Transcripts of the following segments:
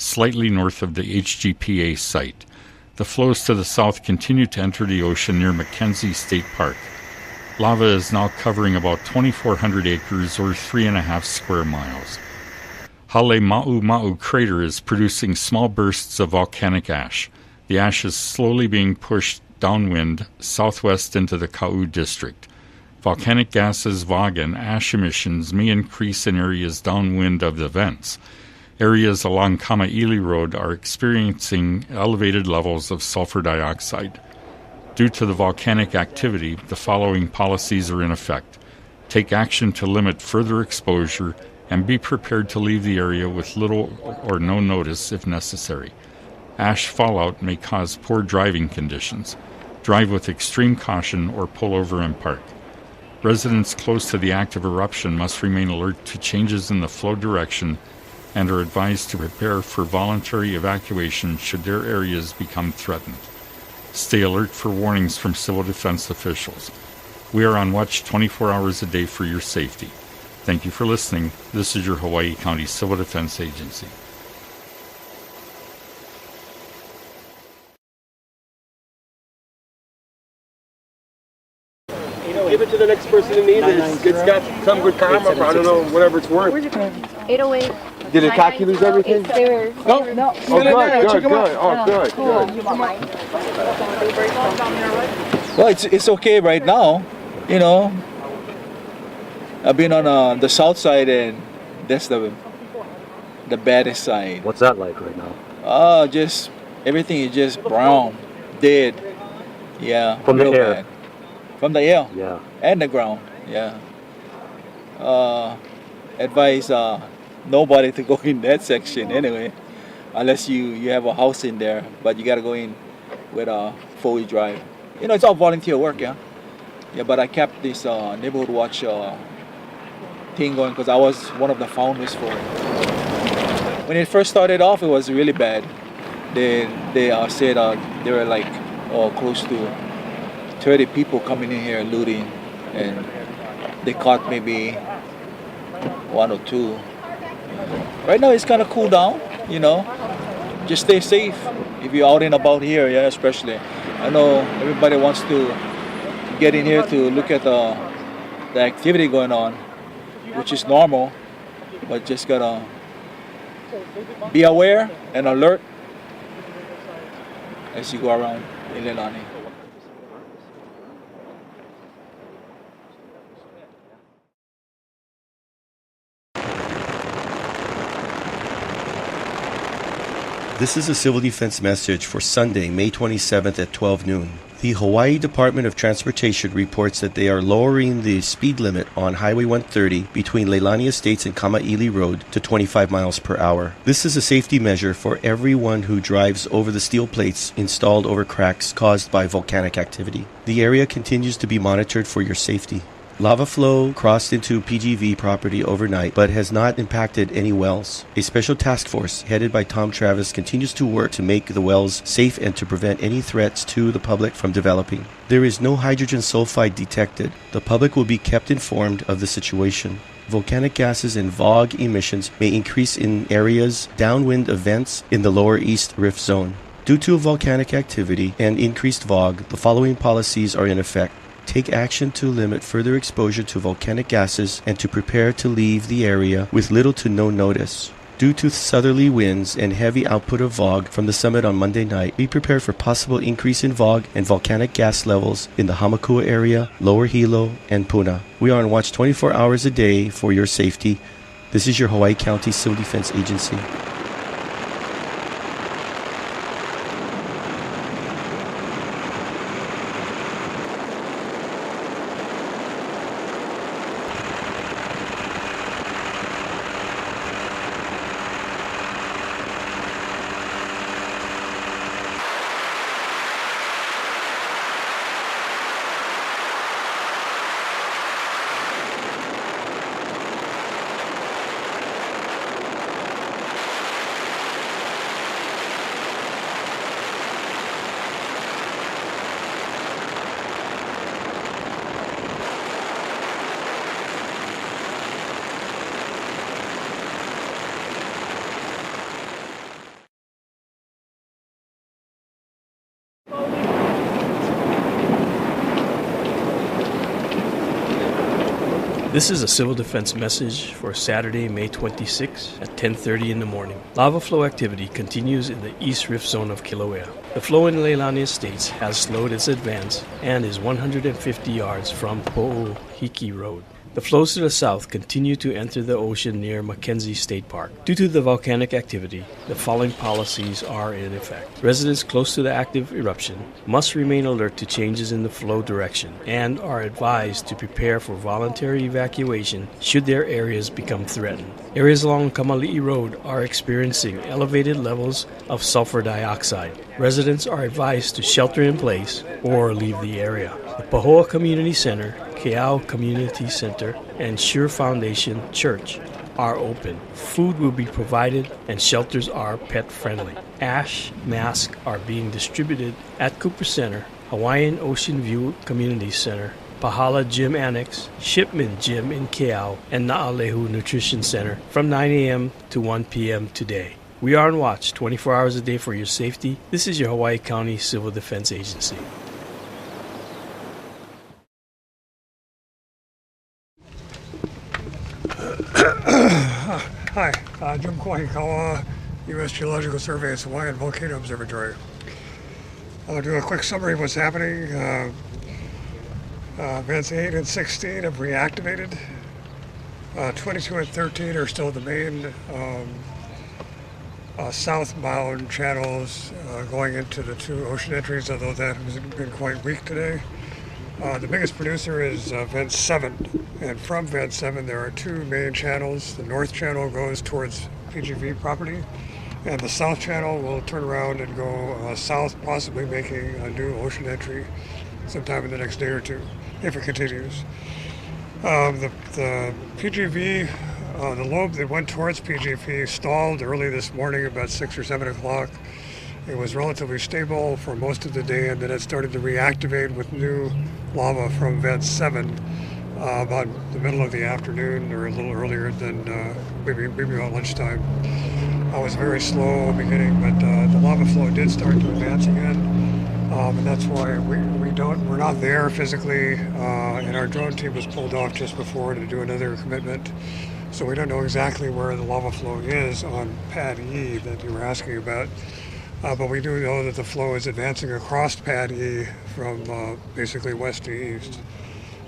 slightly north of the HGPA site. The flows to the south continue to enter the ocean near Mackenzie State Park. Lava is now covering about 2,400 acres or 3.5 square miles. Hale Ma'u crater is producing small bursts of volcanic ash. The ash is slowly being pushed downwind southwest into the Ka'u district. Volcanic gases, VOG, and ash emissions may increase in areas downwind of the vents. Areas along Kama'ili Road are experiencing elevated levels of sulfur dioxide. Due to the volcanic activity, the following policies are in effect. Take action to limit further exposure and be prepared to leave the area with little or no notice if necessary. Ash fallout may cause poor driving conditions. Drive with extreme caution or pull over and park. Residents close to the active eruption must remain alert to changes in the flow direction and are advised to prepare for voluntary evacuation should their areas become threatened. Stay alert for warnings from civil defense officials. We are on watch 24 hours a day for your safety. Thank you for listening. This is your Hawaii County Civil Defense Agency. Give it to the next person in need. It's got some good karma, I don't know, whatever it's worth. 808. Did it calculate everything? They were. No. Oh, good. Oh, good. Well, it's okay right now, you know. I've been on the south side, and that's the baddest side. What's that like right now? Just everything is just brown, dead. Yeah. From the air. Bad. From the air. Yeah. And the ground. Yeah. Advise nobody to go in that section anyway, unless you have a house in there. But you gotta go in with a 4-wheel drive. You know, it's all volunteer work, yeah. Yeah, but I kept this neighborhood watch thing going because I was one of the founders for it. When it first started off, it was really bad. They said there were like close to 30 people coming in here looting, and they caught maybe 1 or 2. Right now it's kind of cool down, you know. Just stay safe if you're out and about here, yeah, especially. I know everybody wants to get in here to look at the activity going on, which is normal, but just gotta be aware and alert as you go around Ileilani. This is a civil defense message for Sunday, May 27th at 12 noon. The Hawaii Department of Transportation reports that they are lowering the speed limit on Highway 130 between Leilani Estates and Kama'ili Road to 25 miles per hour. This is a safety measure for everyone who drives over the steel plates installed over cracks caused by volcanic activity. The area continues to be monitored for your safety. Lava flow crossed into PGV property overnight but has not impacted any wells. A special task force headed by Tom Travis continues to work to make the wells safe and to prevent any threats to the public from developing. There is no hydrogen sulfide detected. The public will be kept informed of the situation. Volcanic gases and VOG emissions may increase in areas downwind of vents in the lower east rift zone. Due to volcanic activity and increased VOG, the following policies are in effect. Take action to limit further exposure to volcanic gases and to prepare to leave the area with little to no notice. Due to southerly winds and heavy output of VOG from the summit on Monday night, be prepared for possible increase in VOG and volcanic gas levels in the Hamakua area, Lower Hilo, and Puna. We are on watch 24 hours a day for your safety. This is your Hawaii County Civil Defense Agency. This is a civil defense message for Saturday, May 26 at 10:30 in the morning. Lava flow activity continues in the East Rift Zone of Kilauea. The flow in Leilani Estates has slowed its advance and is 150 yards from Po'ohiki Road. The flows to the south continue to enter the ocean near Mackenzie State Park. Due to the volcanic activity, the following policies are in effect. Residents close to the active eruption must remain alert to changes in the flow direction and are advised to prepare for voluntary evacuation should their areas become threatened. Areas along Kamali'i Road are experiencing elevated levels of sulfur dioxide. Residents are advised to shelter in place or leave the area. The Pahoa Community Center, Keao Community Center, and Shure Foundation Church are open. Food will be provided and shelters are pet friendly. Ash masks are being distributed at Cooper Center, Hawaiian Ocean View Community Center, Pahala Gym Annex, Shipman Gym in Keao, and Na'alehu Nutrition Center from 9 a.m. to 1 p.m. today. We are on watch 24 hours a day for your safety. This is your Hawaii County Civil Defense Agency. Hi, Jim Kohikawa, U.S. Geological Survey's Hawaiian Volcano Observatory. I'll do a quick summary of what's happening. Events 8 and 16 have reactivated. 22 and 13 are still the main southbound channels going into the two ocean entries, although that has been quite weak today. The biggest producer is Vent 7, and from Vent 7 there are two main channels. The north channel goes towards PGV property, and the south channel will turn around and go south, possibly making a new ocean entry sometime in the next day or two, if it continues. The PGV, the lobe that went towards PGV stalled early this morning about 6 or 7 o'clock. It was relatively stable for most of the day, and then it started to reactivate with new lava from Vent 7 about the middle of the afternoon, or a little earlier than maybe about lunchtime. I was very slow beginning, but the lava flow did start to advance again, and that's why we're not there physically, and our drone team was pulled off just before to do another commitment. So we don't know exactly where the lava flow is on Pad E that you were asking about. But we do know that the flow is advancing across Pad E from basically west to east.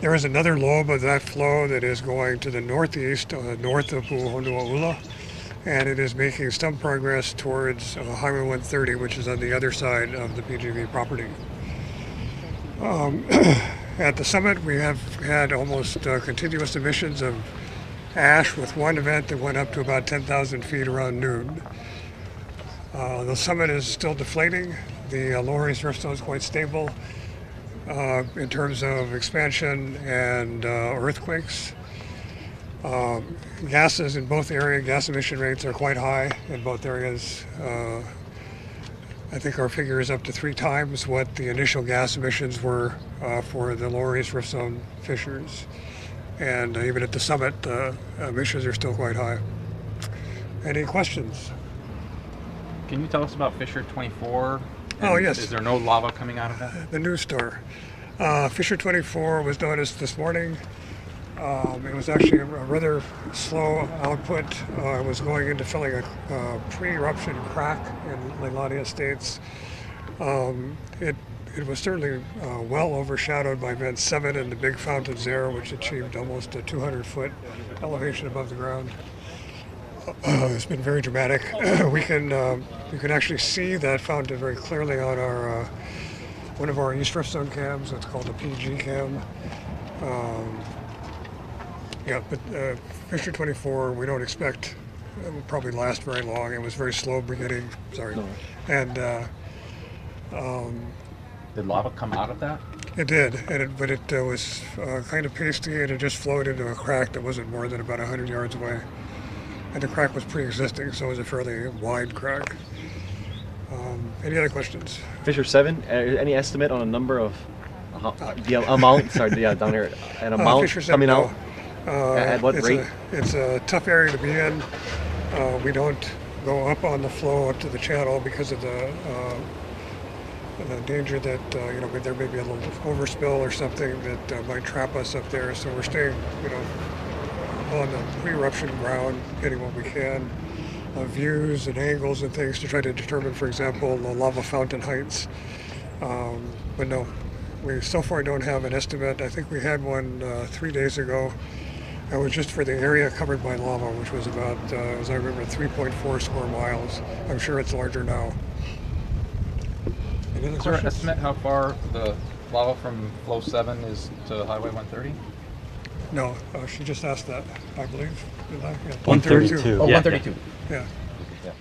There is another lobe of that flow that is going to the northeast, north of Pu'uhonua'ula, and it is making some progress towards Highway 130, which is on the other side of the PGV property. At the summit, we have had almost continuous emissions of ash, with one event that went up to about 10,000 feet around noon. The summit is still deflating. The lower east rift zone is quite stable in terms of expansion and earthquakes. Gases in both areas, gas emission rates are quite high in both areas. I think our figure is up to 3 times what the initial gas emissions were for the lower east rift zone fissures. And even at the summit, emissions are still quite high. Any questions? Can you tell us about Fissure 24? Oh, yes. Is there no lava coming out of that? The news star. Fissure 24 was noticed this morning. It was actually a rather slow output. It was going into filling a pre-eruption crack in Leilani Estates. It was certainly well overshadowed by Vent 7 and the big fountains there, which achieved almost a 200-foot elevation above the ground. It's been very dramatic. You can actually see that fountain very clearly on our one of our East Rift Zone cams. It's called a PG cam. But Fissure 24, we don't expect it will probably last very long. It was very slow beginning. Sorry, no. And did lava come out of that? It did, but it was kind of pasty, and it just flowed into a crack that wasn't more than about 100 yards away. And the crack was pre-existing, so it was a fairly wide crack. Any other questions? Fissure 7, any estimate on a number of the amount? Sorry, yeah, down here, an amount coming out. At what rate? It's a tough area to be in. We don't go up on the flow up to the channel because of the danger that there may be a little overspill or something that might trap us up there. So we're staying, people on the pre-eruption ground, getting what we can, views and angles and things to try to determine, for example, the lava fountain heights. But no, we so far don't have an estimate. I think we had one 3 days ago. It was just for the area covered by lava, which was about, as I remember, 3.4 square miles. I'm sure it's larger now. Any other Is there an questions? estimate how far the lava from flow 7 is to Highway 130? No, she just asked that, I believe. Did I? Yeah, 132. Oh, Yeah. 132. Yeah. Yeah.